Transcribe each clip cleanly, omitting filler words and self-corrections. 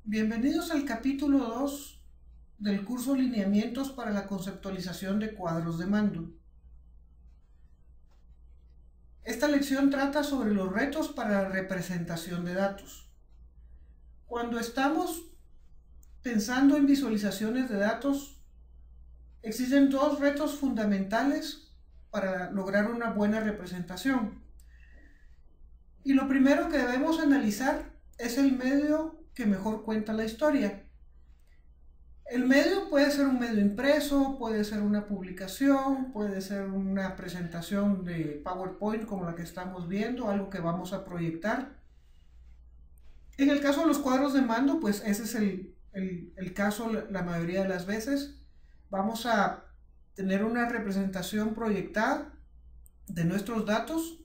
Bienvenidos al capítulo 2 del curso Lineamientos para la conceptualización de cuadros de mando. Esta lección trata sobre los retos para la representación de datos. Cuando estamos pensando en visualizaciones de datos, existen dos retos fundamentales para lograr una buena representación. Y lo primero que debemos analizar es el medio que mejor cuenta la historia. El medio puede ser un medio impreso, puede ser una publicación, puede ser una presentación de PowerPoint como la que estamos viendo, algo que vamos a proyectar. En el caso de los cuadros de mando, pues ese es el caso la mayoría de las veces. Vamos a tener una representación proyectada de nuestros datos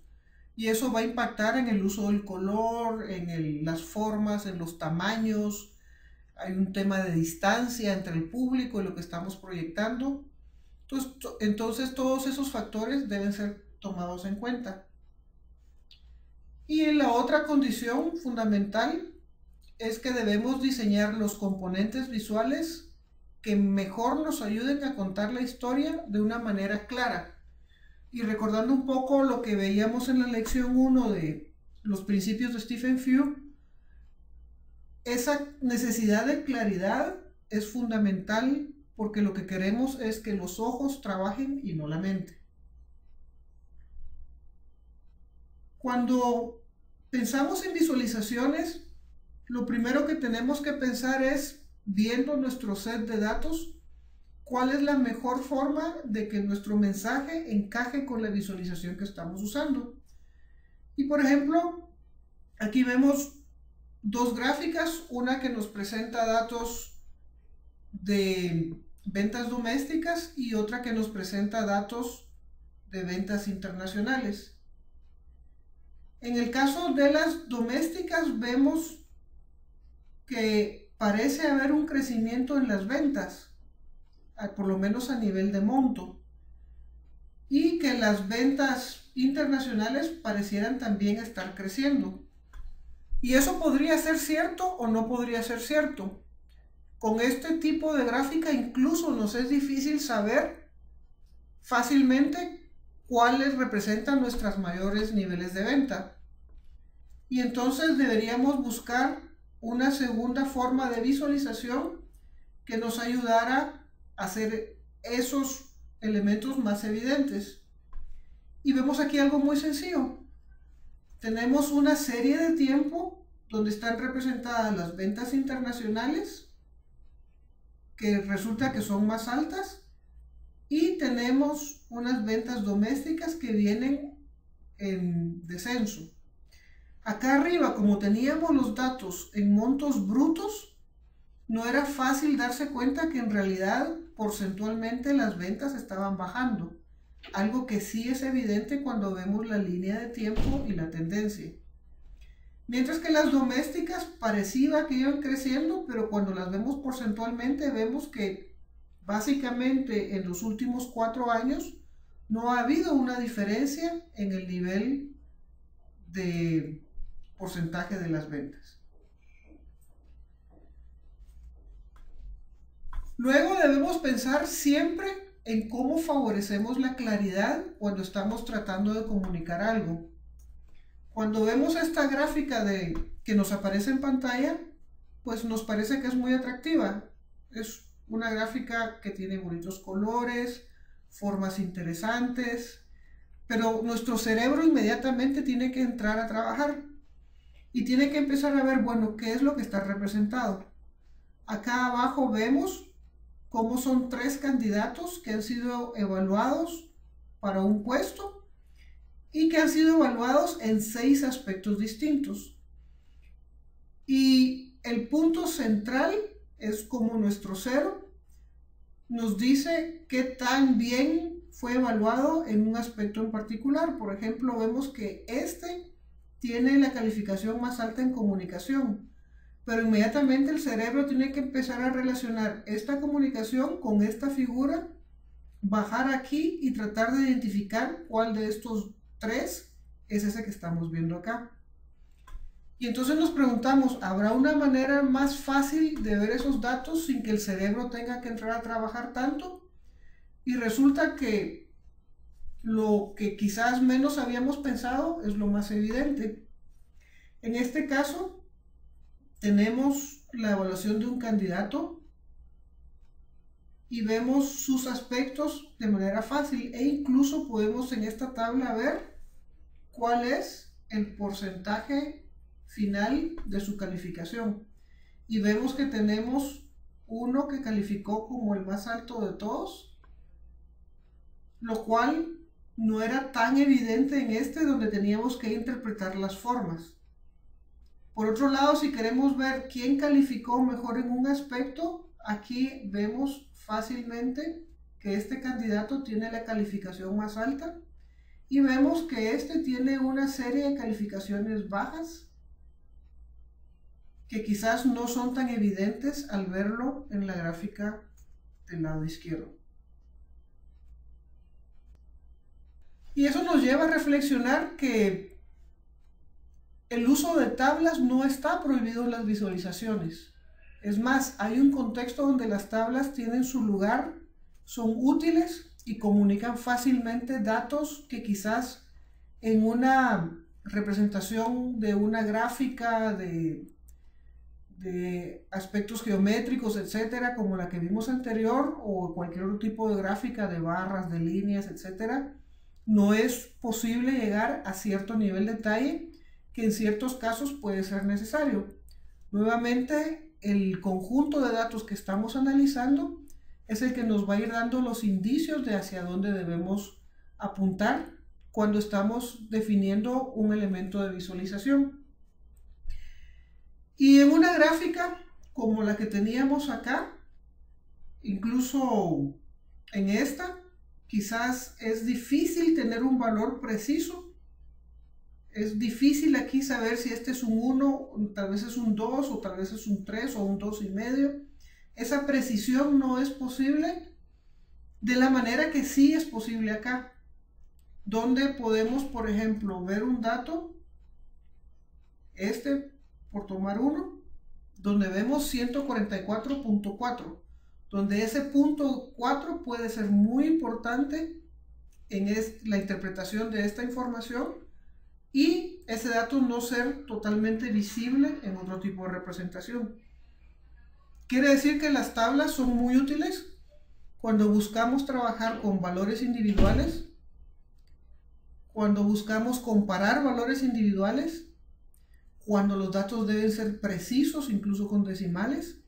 y eso va a impactar en el uso del color, en las formas, en los tamaños. Hay un tema de distancia entre el público y lo que estamos proyectando. Entonces todos esos factores deben ser tomados en cuenta. Y la otra condición fundamental es que debemos diseñar los componentes visuales que mejor nos ayuden a contar la historia de una manera clara. Y recordando un poco lo que veíamos en la lección 1 de los principios de Stephen Few, esa necesidad de claridad es fundamental porque lo que queremos es que los ojos trabajen y no la mente. Cuando pensamos en visualizaciones, lo primero que tenemos que pensar es, viendo nuestro set de datos, cuál es la mejor forma de que nuestro mensaje encaje con la visualización que estamos usando. Y por ejemplo, aquí vemos dos gráficas, una que nos presenta datos de ventas domésticas y otra que nos presenta datos de ventas internacionales. En el caso de las domésticas vemos que parece haber un crecimiento en las ventas, por lo menos a nivel de monto, y que las ventas internacionales parecieran también estar creciendo. Y eso podría ser cierto o no podría ser cierto. Con este tipo de gráfica incluso nos es difícil saber fácilmente cuáles representan nuestros mayores niveles de venta. Y entonces deberíamos buscar una segunda forma de visualización que nos ayudara a hacer esos elementos más evidentes. Y vemos aquí algo muy sencillo. Tenemos una serie de tiempo donde están representadas las ventas internacionales, que resulta que son más altas, y tenemos unas ventas domésticas que vienen en descenso. Acá arriba, como teníamos los datos en montos brutos, no era fácil darse cuenta que en realidad porcentualmente las ventas estaban bajando, algo que sí es evidente cuando vemos la línea de tiempo y la tendencia. Mientras que las domésticas parecía que iban creciendo, pero cuando las vemos porcentualmente vemos que básicamente en los últimos 4 años no ha habido una diferencia en el nivel de porcentaje de las ventas. Luego debemos pensar siempre en cómo favorecemos la claridad cuando estamos tratando de comunicar algo. Cuando vemos esta gráfica que nos aparece en pantalla, pues nos parece que es muy atractiva. Es una gráfica que tiene bonitos colores, formas interesantes, pero nuestro cerebro inmediatamente tiene que entrar a trabajar y tiene que empezar a ver, bueno, ¿qué es lo que está representado? Acá abajo vemos cómo son 3 candidatos que han sido evaluados para un puesto y que han sido evaluados en 6 aspectos distintos. Y el punto central es como nuestro cero nos dice qué tan bien fue evaluado en un aspecto en particular. Por ejemplo, vemos que este tiene la calificación más alta en comunicación, pero inmediatamente el cerebro tiene que empezar a relacionar esta comunicación con esta figura, bajar aquí y tratar de identificar cuál de estos 3 es ese que estamos viendo acá. Y entonces nos preguntamos, ¿habrá una manera más fácil de ver esos datos sin que el cerebro tenga que entrar a trabajar tanto? Y resulta que lo que quizás menos habíamos pensado es lo más evidente. En este caso, tenemos la evaluación de un candidato y vemos sus aspectos de manera fácil, e incluso podemos en esta tabla ver cuál es el porcentaje final de su calificación. Y vemos que tenemos uno que calificó como el más alto de todos, lo cual no era tan evidente en este, donde teníamos que interpretar las formas. Por otro lado, si queremos ver quién calificó mejor en un aspecto, aquí vemos fácilmente que este candidato tiene la calificación más alta, y vemos que este tiene una serie de calificaciones bajas que quizás no son tan evidentes al verlo en la gráfica del lado izquierdo. Y eso nos lleva a reflexionar que el uso de tablas no está prohibido en las visualizaciones. Es más, hay un contexto donde las tablas tienen su lugar, son útiles y comunican fácilmente datos que quizás en una representación de una gráfica de aspectos geométricos, etcétera, como la que vimos anterior, o cualquier otro tipo de gráfica de barras, de líneas, etcétera, no es posible llegar a cierto nivel de detalle que en ciertos casos puede ser necesario. Nuevamente, el conjunto de datos que estamos analizando es el que nos va a ir dando los indicios de hacia dónde debemos apuntar cuando estamos definiendo un elemento de visualización. Y en una gráfica como la que teníamos acá, incluso en esta, quizás es difícil tener un valor preciso. Es difícil aquí saber si este es un 1, tal vez es un 2, o tal vez es un 3 o un 2,5. Esa precisión no es posible de la manera que sí es posible acá, donde podemos, por ejemplo, ver un dato, por tomar uno, donde vemos 144.4, donde ese punto 4 puede ser muy importante en la interpretación de esta información, y ese dato no ser totalmente visible en otro tipo de representación. Quiere decir que las tablas son muy útiles cuando buscamos trabajar con valores individuales, cuando buscamos comparar valores individuales, cuando los datos deben ser precisos, incluso con decimales,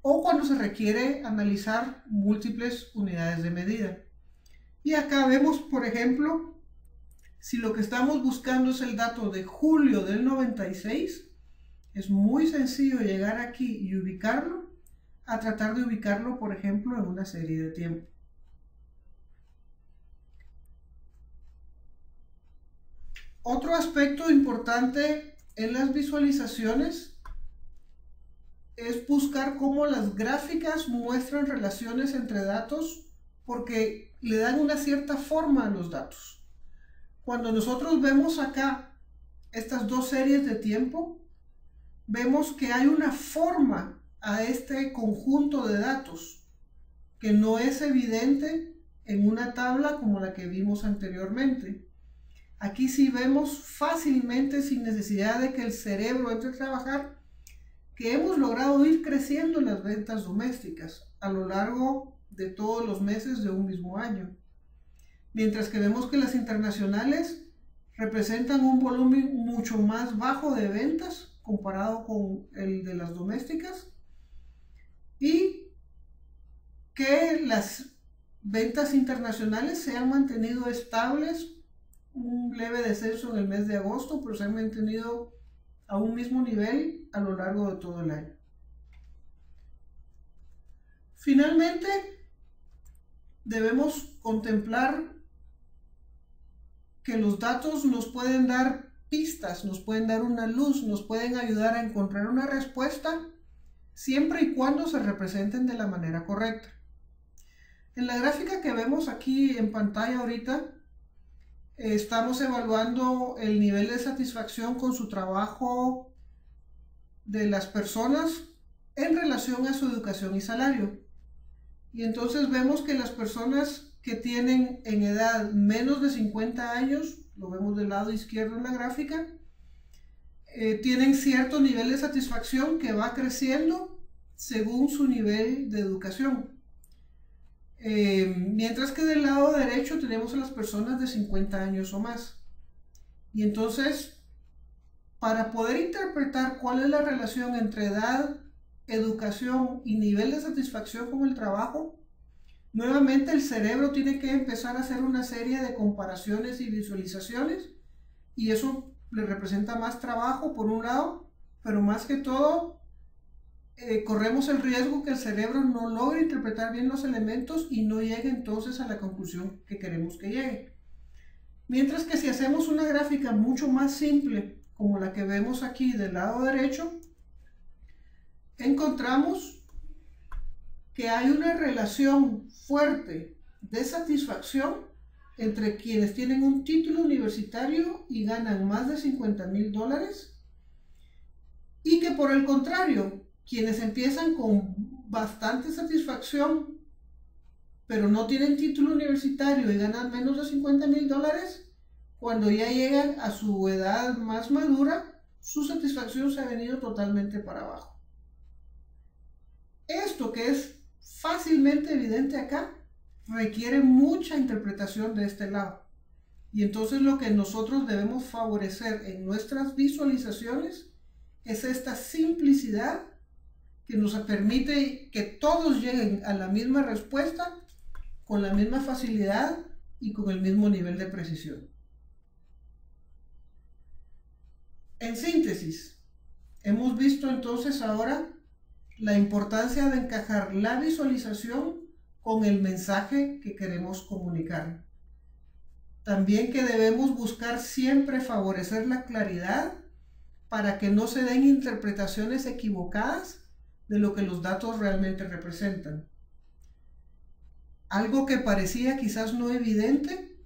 o cuando se requiere analizar múltiples unidades de medida. Y acá vemos, por ejemplo, si lo que estamos buscando es el dato de julio del 96, es muy sencillo llegar aquí y ubicarlo, a tratar de ubicarlo, por ejemplo, en una serie de tiempo. Otro aspecto importante en las visualizaciones es buscar cómo las gráficas muestran relaciones entre datos, porque le dan una cierta forma a los datos. Cuando nosotros vemos acá estas dos series de tiempo, vemos que hay una forma a este conjunto de datos que no es evidente en una tabla como la que vimos anteriormente. Aquí sí vemos fácilmente, sin necesidad de que el cerebro entre a trabajar, que hemos logrado ir creciendo en las ventas domésticas a lo largo de todos los meses de un mismo año. Mientras que vemos que las internacionales representan un volumen mucho más bajo de ventas comparado con el de las domésticas, y que las ventas internacionales se han mantenido estables, un leve descenso en el mes de agosto, pero se han mantenido a un mismo nivel a lo largo de todo el año. Finalmente, debemos contemplar que los datos nos pueden dar pistas, nos pueden dar una luz, nos pueden ayudar a encontrar una respuesta, siempre y cuando se representen de la manera correcta. En la gráfica que vemos aquí en pantalla ahorita, estamos evaluando el nivel de satisfacción con su trabajo de las personas en relación a su educación y salario. Y entonces vemos que las personas que tienen en edad menos de 50 años, lo vemos del lado izquierdo en la gráfica, tienen cierto nivel de satisfacción que va creciendo según su nivel de educación. Mientras que del lado derecho tenemos a las personas de 50 años o más. Y entonces, para poder interpretar cuál es la relación entre edad, educación y nivel de satisfacción con el trabajo, nuevamente el cerebro tiene que empezar a hacer una serie de comparaciones y visualizaciones, y eso le representa más trabajo por un lado, pero más que todo corremos el riesgo que el cerebro no logre interpretar bien los elementos y no llegue entonces a la conclusión que queremos que llegue. Mientras que si hacemos una gráfica mucho más simple, como la que vemos aquí del lado derecho, encontramos que hay una relación fuerte de satisfacción entre quienes tienen un título universitario y ganan más de $50,000, y que por el contrario, quienes empiezan con bastante satisfacción pero no tienen título universitario y ganan menos de $50,000, cuando ya llegan a su edad más madura, su satisfacción se ha venido totalmente para abajo. Esto, que es fácilmente evidente acá, requiere mucha interpretación de este lado. Y entonces lo que nosotros debemos favorecer en nuestras visualizaciones es esta simplicidad que nos permite que todos lleguen a la misma respuesta con la misma facilidad y con el mismo nivel de precisión. En síntesis, hemos visto entonces ahora la importancia de encajar la visualización con el mensaje que queremos comunicar. También que debemos buscar siempre favorecer la claridad para que no se den interpretaciones equivocadas de lo que los datos realmente representan. Algo que parecía quizás no evidente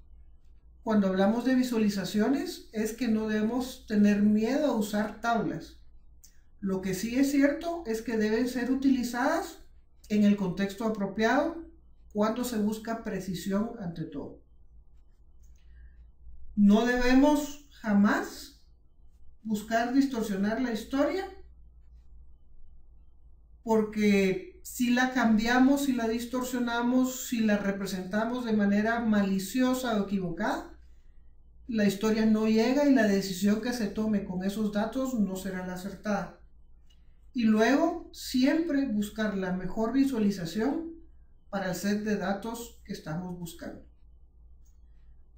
cuando hablamos de visualizaciones es que no debemos tener miedo a usar tablas. Lo que sí es cierto es que deben ser utilizadas en el contexto apropiado cuando se busca precisión ante todo. No debemos jamás buscar distorsionar la historia, porque si la cambiamos, si la distorsionamos, si la representamos de manera maliciosa o equivocada, la historia no llega y la decisión que se tome con esos datos no será la acertada. Y luego siempre buscar la mejor visualización para el set de datos que estamos buscando.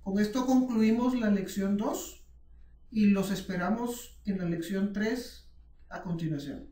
Con esto concluimos la lección 2 y los esperamos en la lección 3 a continuación.